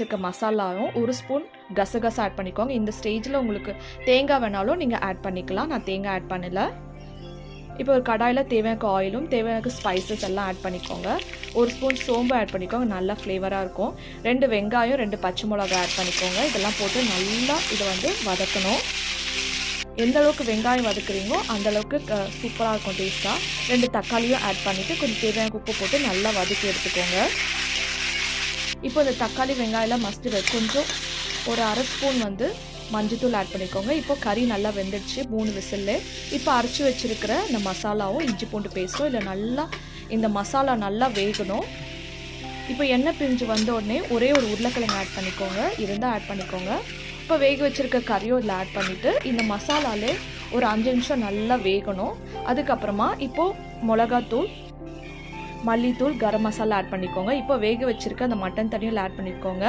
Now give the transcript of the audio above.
இருக்க மசாலாவும் ஒரு ஸ்பூன் கசகசா ஆட் பண்ணிக்கோங்க. இந்த ஸ்டேஜில் உங்களுக்கு தேங்காய் வேணாலும் நீங்கள் ஆட் பண்ணிக்கலாம். நான் தேங்காய் ஆட் பண்ணல. இப்போ ஒரு கடாயில் தேவையான ஆயிலும் தேவையான ஸ்பைசஸ் எல்லாம் ஆட் பண்ணிக்கோங்க. ஒரு ஸ்பூன் சோம்பு ஆட் பண்ணிக்கோங்க, நல்லா ஃப்ளேவராக இருக்கும். 2 வெங்காயம் 2 பச்சை மிளகாய் ஆட் பண்ணிக்கோங்க. இதெல்லாம் போட்டு நல்லா இதை வதக்கணும். எந்த அளவுக்கு வெங்காயம் வதக்குறீங்களோ அந்தளவுக்கு சூப்பராக இருக்கும் டேஸ்ட்டாக. 2 தக்காளியும் ஆட் பண்ணிவிட்டு கொஞ்சம் தேவையான உப்பு போட்டு நல்லா வதக்கி எடுத்துக்கோங்க. இப்போ இந்த தக்காளி வெங்காயம்லாம் மஸ்ட்டு கொஞ்சம் ஒரு அரை ஸ்பூன் மஞ்சத்தூள் ஆட் பண்ணிக்கோங்க. இப்போ கறி நல்லா வெந்துடுச்சு 3 விசில்ல. இப்போ அரைச்சி வச்சுருக்கிற இந்த மசாலாவும் இஞ்சி பூண்டு பேஸ்ட்டும் இல்லை நல்லா இந்த மசாலா நல்லா வேகணும். இப்போ எண்ணெய் பிரிஞ்சு வந்த உடனே ஒரே ஒரு உருளைக்கிழங்கு ஆட் பண்ணிக்கோங்க, இருந்தால் ஆட் பண்ணிக்கோங்க. இப்போ வேக வச்சுருக்க கறியும் இதில் ஆட் பண்ணிவிட்டு இந்த மசாலாலே ஒரு 5 நிமிஷம் நல்லா வேகணும். அதுக்கப்புறமா இப்போது மிளகாத்தூள், மல்லித்தூள், கரம் மசாலா ஆட் பண்ணிக்கோங்க. இப்போ வேக வச்சுருக்க அந்த மட்டன் தண்ணியில் ஆட் பண்ணிக்கோங்க.